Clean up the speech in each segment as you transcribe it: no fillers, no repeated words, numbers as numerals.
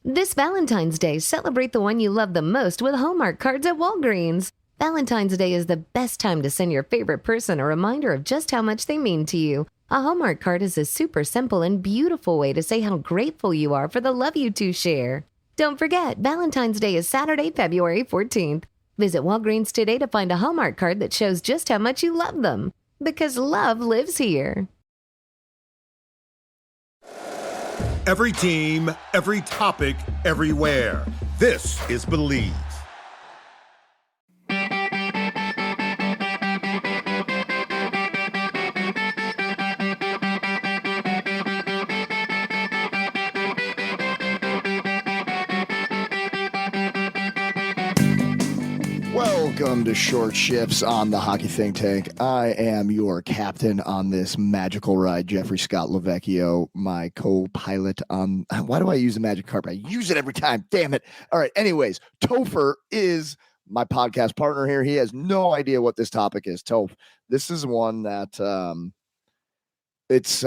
This Valentine's Day, celebrate the one you love the most with Hallmark cards at Walgreens. Valentine's Day is the best time to send your favorite person a reminder of just how much they mean to you. A Hallmark card is a super simple and beautiful way to say how grateful you are for the love you two share. Don't forget, Valentine's Day is Saturday, February 14th. Visit Walgreens today to find a Hallmark card that shows just how much you love them. Because love lives here. Every team, every topic, everywhere. This is Believe. Welcome to Short Shifts on the Hockey Think Tank. I am your captain on this magical ride, Jeffrey Scott Lavecchio, my co-pilot on... Why do I use the magic carpet? I use it every time. Damn it. All right. Anyways, Topher is my podcast partner here. He has no idea what this topic is. Toph, this is one that it's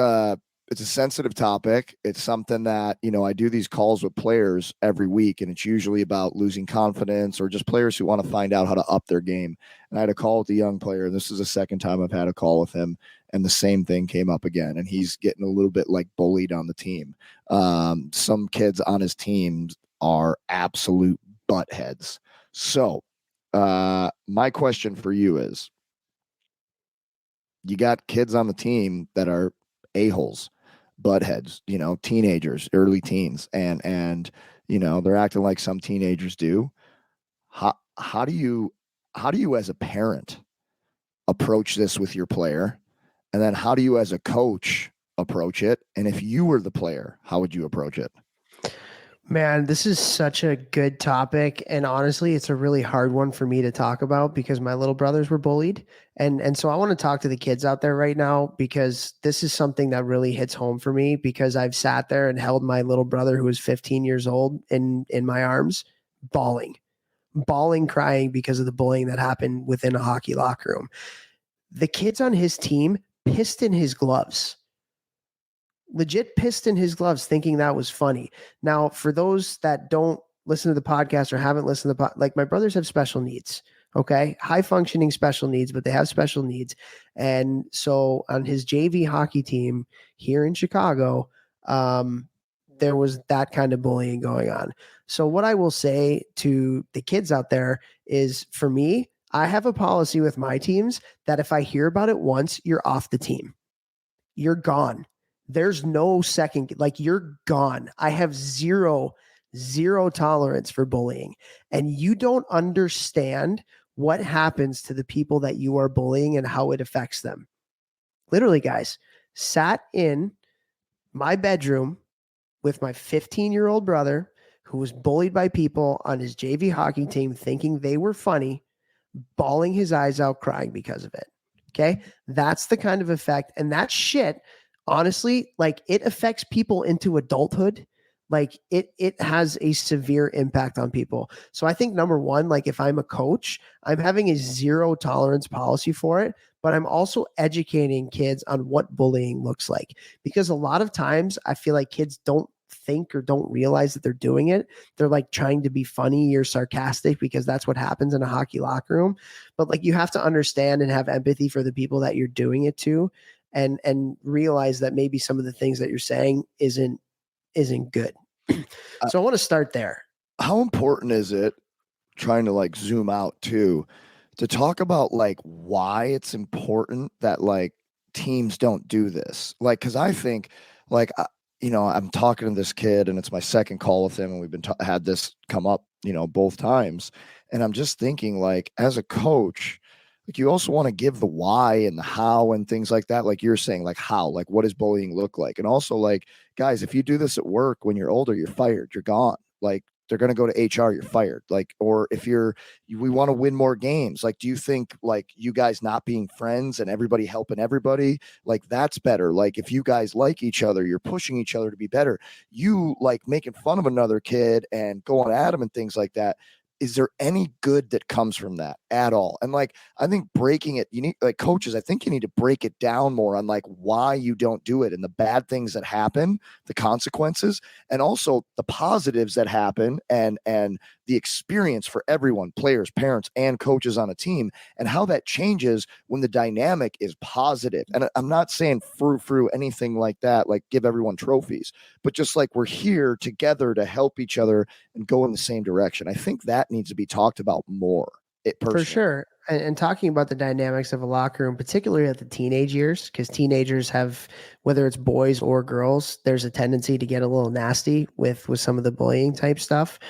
a sensitive topic. It's something that, I do these calls with players every week, and it's usually about losing confidence or just players who want to find out how to up their game. And I had a call with a young player, and this is the second time I've had a call with him, and the same thing came up again. And he's getting a little bit like bullied on the team. Some kids on his team are absolute buttheads. So my question for you is, you got kids on the team that are a-holes, buttheads, teenagers, early teens, and they're acting like some teenagers do. How do you as a parent approach this with your player? And then how do you as a coach approach it? And if you were the player, how would you approach it? Man, this is such a good topic. And honestly, it's a really hard one for me to talk about because my little brothers were bullied. And so I want to talk to the kids out there right now because this is something that really hits home for me because I've sat there and held my little brother who was 15 years old in my arms, bawling, crying because of the bullying that happened within a hockey locker room. The kids on his team pissed in his gloves. Legit pissed in his gloves thinking that was funny. Now, for those that don't listen to the podcast or haven't listened to like my brothers have special needs, okay? High functioning special needs, but they have special needs. And so on his JV hockey team here in Chicago, there was that kind of bullying going on. So what I will say to the kids out there is, for me, I have a policy with my teams that if I hear about it once, you're off the team. You're gone. There's no second, like you're gone. I have zero tolerance for bullying. And you don't understand what happens to the people that you are bullying and how it affects them. Literally, guys, sat in my bedroom with my 15-year-old brother who was bullied by people on his JV hockey team thinking they were funny, bawling his eyes out, crying because of it. Okay? That's the kind of effect. And that shit, honestly, like it affects people into adulthood. Like it has a severe impact on people. So I think number one, like if I'm a coach, I'm having a zero tolerance policy for it, but I'm also educating kids on what bullying looks like. Because a lot of times I feel like kids don't think or don't realize that they're doing it. They're like trying to be funny or sarcastic because that's what happens in a hockey locker room. But like you have to understand and have empathy for the people that you're doing it to. And realize that maybe some of the things that you're saying isn't good. So I want to start there. How important is it, trying to like zoom out too, to talk about like why it's important that like teams don't do this? Like, cause I think like, I'm talking to this kid and it's my second call with him and we've been had this come up, both times. And I'm just thinking like, as a coach, like you also want to give the why and the how and things like that. Like you're saying, like how, like what does bullying look like? And also like, guys, if you do this at work, when you're older, you're fired, you're gone. Like they're going to go to HR, you're fired. Like, or if we want to win more games. Like, do you think like you guys not being friends and everybody helping everybody, like that's better? Like if you guys like each other, you're pushing each other to be better. You like making fun of another kid and going at him and things like that. is there any good that comes from that at all? And like, I think breaking it, you need, like, coaches, I think you need to break it down more on like why you don't do it and the bad things that happen, the consequences, and also the positives that happen, and the experience for everyone, players, parents, and coaches on a team, and how that changes when the dynamic is positive. And I'm not saying through anything like that, like give everyone trophies, but just like we're here together to help each other and go in the same direction. I think that needs to be talked about more. It For personally. sure. And talking about the dynamics of a locker room, particularly at the teenage years, because teenagers have, whether it's boys or girls, there's a tendency to get a little nasty with some of the bullying type stuff.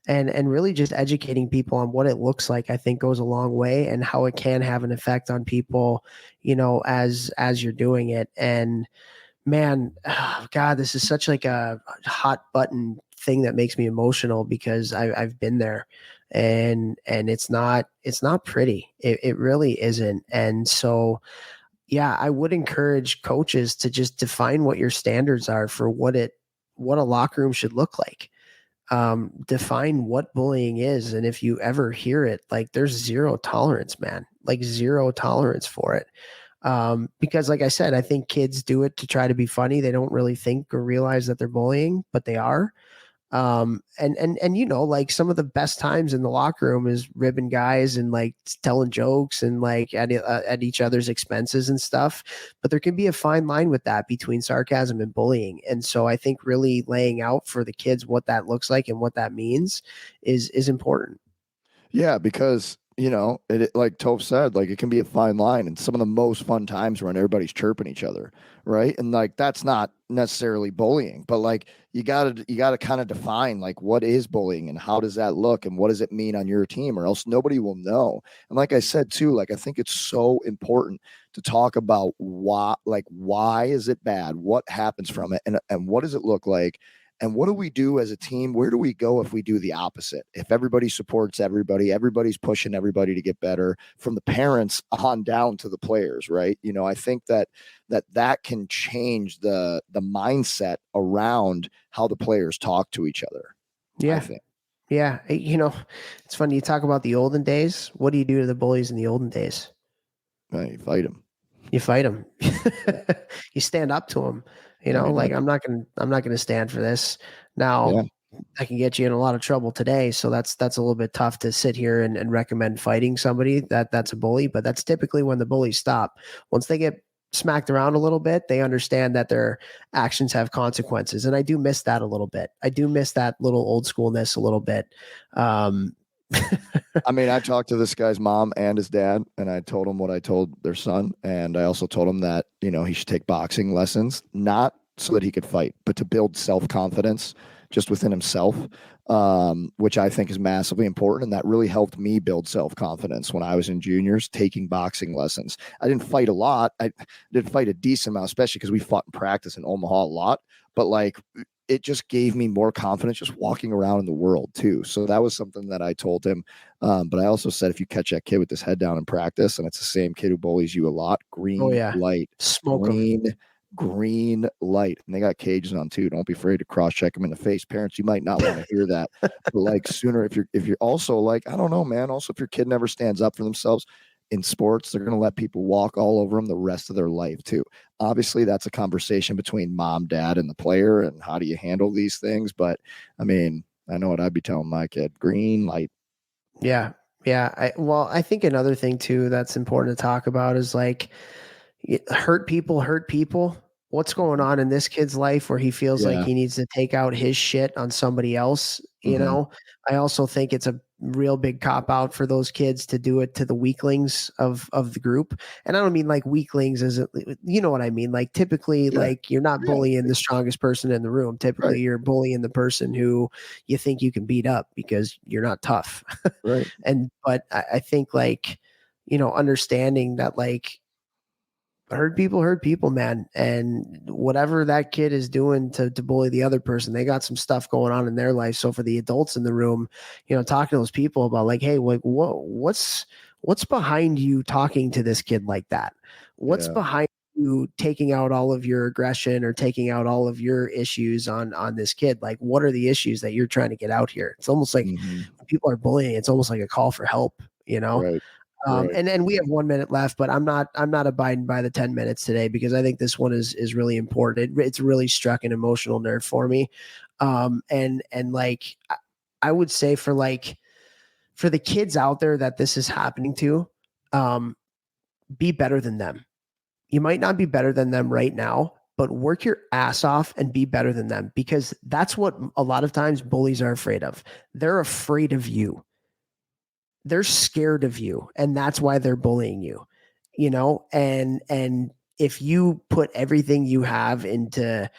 And really just educating people on what it looks like, I think goes a long way, and how it can have an effect on people, as you're doing it. And man, oh God, this is such like a hot button thing that makes me emotional because I've been there, and it's not pretty. It really isn't. And so, yeah, I would encourage coaches to just define what your standards are for what a locker room should look like. Define what bullying is, and if you ever hear it, like, there's zero tolerance, man, like zero tolerance for it. Because like I said, I think kids do it to try to be funny. They don't really think or realize that they're bullying, but they are. And like some of the best times in the locker room is ribbing guys and like telling jokes and like at each other's expenses and stuff. But there can be a fine line with that between sarcasm and bullying. And so I think really laying out for the kids what that looks like and what that means is important. Yeah, because like Toph said, like it can be a fine line, and some of the most fun times when everybody's chirping each other, right? And like that's not necessarily bullying, but like you gotta kind of define like what is bullying and how does that look and what does it mean on your team, or else nobody will know. And like I said too, like I think it's so important to talk about why is it bad, what happens from it, and what does it look like. And what do we do as a team? Where do we go if we do the opposite? If everybody supports everybody, everybody's pushing everybody to get better, from the parents on down to the players, right? I think that can change the mindset around how the players talk to each other. I Yeah. think. Yeah. It's funny. You talk about the olden days. What do you do to the bullies in the olden days? You fight them. You fight them. You stand up to them. Like, I'm not gonna stand for this. Now, Yeah. I can get you in a lot of trouble today. So that's a little bit tough to sit here and recommend fighting somebody that's a bully. But that's typically when the bullies stop. Once they get smacked around a little bit, they understand that their actions have consequences. And I do miss that a little bit. I do miss that little old schoolness a little bit. I mean, I talked to this guy's mom and his dad, and I told him what I told their son. And I also told him that, he should take boxing lessons, not so that he could fight, but to build self-confidence just within himself, which I think is massively important. And that really helped me build self-confidence when I was in juniors, taking boxing lessons. I didn't fight a lot. I did fight a decent amount, especially because we fought in practice in Omaha a lot. But like, it just gave me more confidence just walking around in the world too. So that was something that I told him. But I also said, if you catch that kid with his head down in practice, and it's the same kid who bullies you a lot, green light, Smoke them. Green light. And they got cages on too. Don't be afraid to cross check them in the face. Parents, you might not want to hear that. But like sooner, if you're also like, I don't know, man. Also, if your kid never stands up for themselves in sports, they're going to let people walk all over them the rest of their life too. Obviously, that's a conversation between mom, dad, and the player, and how do you handle these things. But I mean, I know what I'd be telling my kid: green light. Yeah. Yeah. I think another thing too that's important to talk about is like, hurt people. What's going on in this kid's life where he feels like Yeah. he needs to take out his shit on somebody else? Mhm. I also think it's a real big cop out for those kids to do it to the weaklings of the group. And I don't mean like weaklings as you know what I mean? Like typically, Yeah. like you're not Yeah. bullying the strongest person in the room. Typically Right. you're bullying the person who you think you can beat up because you're not tough. Right. But I think like, understanding that like, hurt people, man. And whatever that kid is doing to bully the other person, they got some stuff going on in their life. So for the adults in the room, talking to those people about like, hey, like what's behind you talking to this kid like that? What's Yeah. behind you taking out all of your aggression or taking out all of your issues on this kid? Like, what are the issues that you're trying to get out here? It's almost like Mhm. people are bullying, it's almost like a call for help, you know? Right. Right. And we have 1 minute left, but I'm not abiding by the 10 minutes today because I think this one is really important. It's really struck an emotional nerve for me. And like, I would say for the kids out there that this is happening to, be better than them. You might not be better than them right now, but work your ass off and be better than them, because that's what a lot of times bullies are afraid of. They're afraid of you. They're scared of you, and that's why they're bullying you, you know? And if you put everything you have into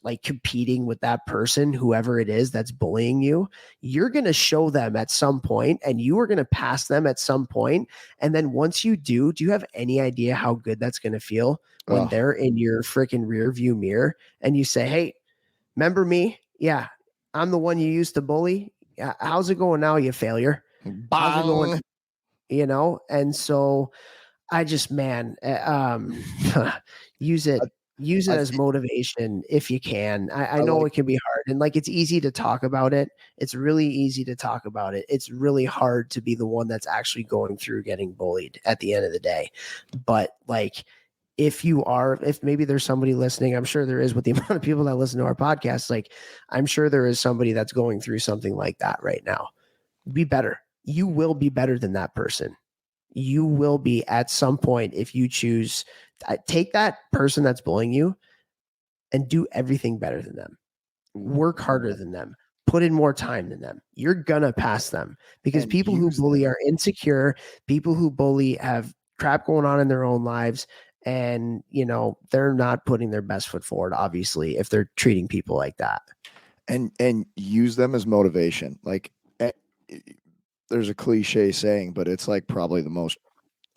like competing with that person, whoever it is that's bullying you, you're going to show them at some point, and you are going to pass them at some point. And then once you do you have any idea how good that's going to feel when Oh. they're in your freaking rear view mirror and you say, hey, remember me? Yeah, I'm the one you used to bully. How's it going now, you failure? How's it going? Bang. You know? And so I just, man, use it I as think motivation if you can. I I know like it can be hard, and like, it's easy to talk about it. It's really easy to talk about it. It's really hard to be the one that's actually going through getting bullied at the end of the day. But like, if maybe there's somebody listening, I'm sure there is with the amount of people that listen to our podcast, like, I'm sure there is somebody that's going through something like that right now. Be better. You will be better than that person. You will be at some point if you choose. Take that person that's bullying you and do everything better than them. Work harder than them. Put in more time than them. You're gonna pass them, because and people who use bully them. are insecure. People who bully have crap going on in their own lives, and they're not putting their best foot forward, obviously, if they're treating people like that. And use them as motivation. Like, there's a cliche saying, but it's like probably the most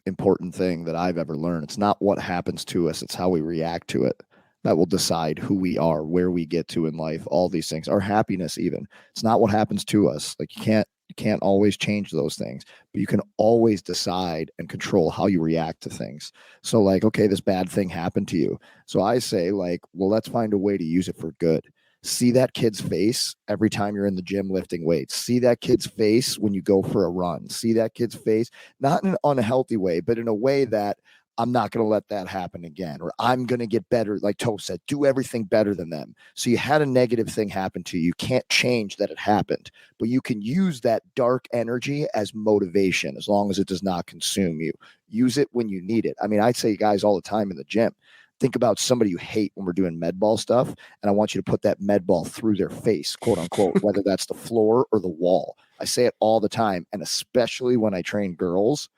important thing that I've ever learned. It's not what happens to us, it's how we react to it that will decide who we are, where we get to in life, all these things, our happiness even. It's not what happens to us. Like, you can't always change those things, but you can always decide and control how you react to things. So like, okay, this bad thing happened to you. So I say, like, well, let's find a way to use it for good. See that kid's face every time you're in the gym lifting weights. See that kid's face when you go for a run. See that kid's face, not in an unhealthy way, but in a way that I'm not going to let that happen again, or I'm going to get better. Like Toph said, do everything better than them. So you had a negative thing happen to you. You can't change that it happened, but you can use that dark energy as motivation as long as it does not consume you. Use it when you need it. I mean, I say guys all the time in the gym, think about somebody you hate when we're doing med ball stuff, and I want you to put that med ball through their face, quote unquote, whether that's the floor or the wall. I say it all the time, and especially when I train girls,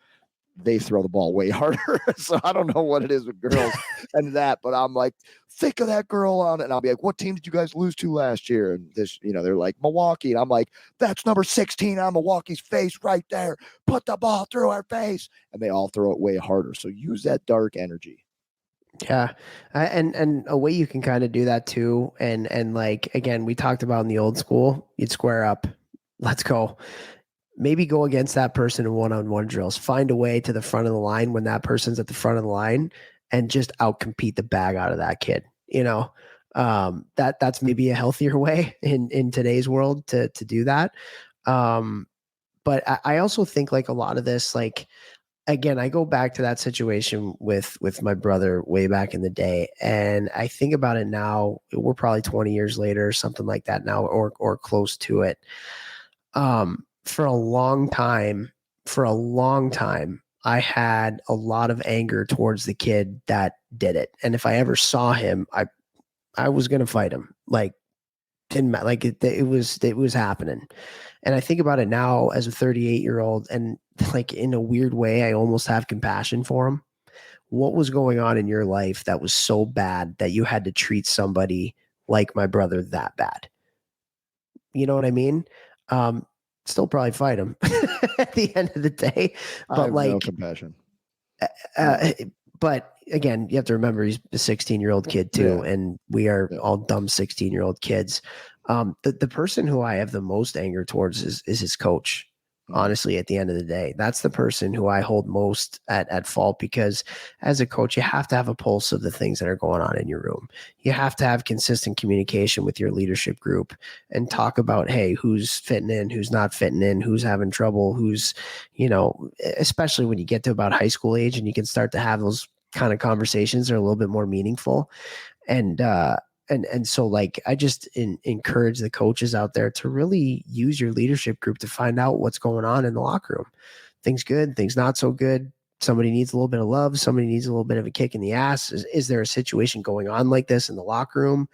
they throw the ball way harder. So I don't know what it is with girls and that, but I'm like, think of that girl on it. And I'll be like, what team did you guys lose to last year? And this, they're like, Milwaukee. And I'm like, that's number 16 on Milwaukee's face right there. Put the ball through her face. And they all throw it way harder. So use that dark energy. Yeah. And a way you can kind of do that too. And like, again, we talked about in the old school, you'd square up. Let's go. Maybe go against that person in one-on-one drills. Find a way to the front of the line when that person's at the front of the line, and just outcompete the bag out of that kid. That's maybe a healthier way in today's world to do that. But I also think, like, a lot of this, like, again, I go back to that situation with my brother way back in the day, and I think about it now. We're probably 20 years later, something like that now, or close to it. For a long time, I had a lot of anger towards the kid that did it. And if I ever saw him, I was going to fight him. Like, didn't matter. Like, it was happening. And I think about it now as a 38-year-old, and like, in a weird way, I almost have compassion for him. What was going on in your life that was so bad that you had to treat somebody like my brother that bad? You know what I mean? Still probably fight him at the end of the day. I But have like, no compassion. But again, you have to remember he's a 16-year-old kid too, Yeah. and we are Yeah. all dumb 16-year-old kids. The person who I have the most anger towards is his coach. Honestly, at the end of the day, that's the person who I hold most at fault, because as a coach, you have to have a pulse of the things that are going on in your room. You have to have consistent communication with your leadership group and talk about, hey, who's fitting in, who's not fitting in, who's having trouble, who's, especially when you get to about high school age and you can start to have those kind of conversations that are a little bit more meaningful. And so like I just encourage the coaches out there to really use your leadership group to find out what's going on in the locker room. Things good, things not so good. Somebody needs a little bit of love. Somebody needs a little bit of a kick in the ass. Is there a situation going on like this in the locker room?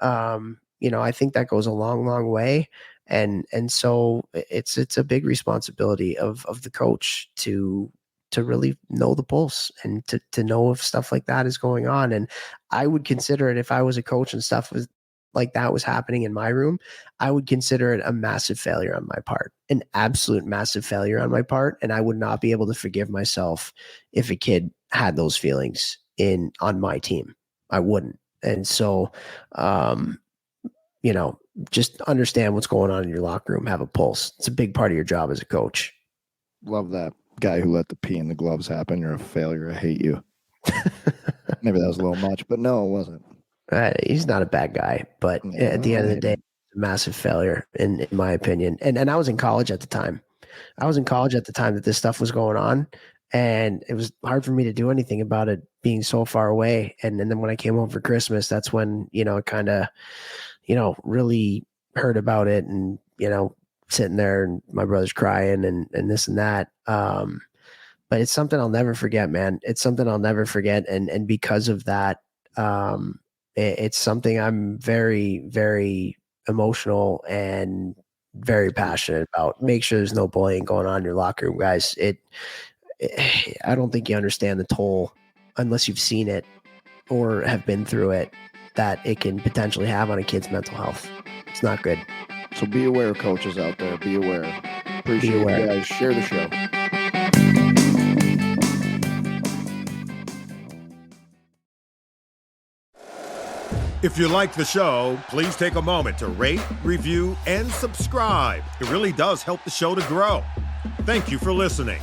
I think that goes a long, long way. And so it's a big responsibility of the coach to really know the pulse and to know if stuff like that is going on. And I would consider it, if I was a coach and stuff was like that was happening in my room, I would consider it a massive failure on my part, an absolute massive failure on my part. And I would not be able to forgive myself if a kid had those feelings on my team. I wouldn't. And so, just understand what's going on in your locker room, have a pulse. It's a big part of your job as a coach. Love that. Guy who let the pee in the gloves happen. You're a failure. I hate you. Maybe that was a little much, but no, it wasn't. He's not a bad guy, but at the end of the day, a massive failure in my opinion. And I was in college at the time. That this stuff was going on, and it was hard for me to do anything about it being so far away. And then when I came home for Christmas, that's when, it kind of, really heard about it, and, sitting there and my brother's crying and this and that. But it's something I'll never forget, man. It's something I'll never forget. And because of that, it's something I'm very, very emotional and very passionate about. Make sure there's no bullying going on in your locker room, guys. I don't think you understand the toll, unless you've seen it or have been through it, that it can potentially have on a kid's mental health. It's not good. So be aware, coaches out there. Be aware. Appreciate you guys. Share the show. If you like the show, please take a moment to rate, review, and subscribe. It really does help the show to grow. Thank you for listening.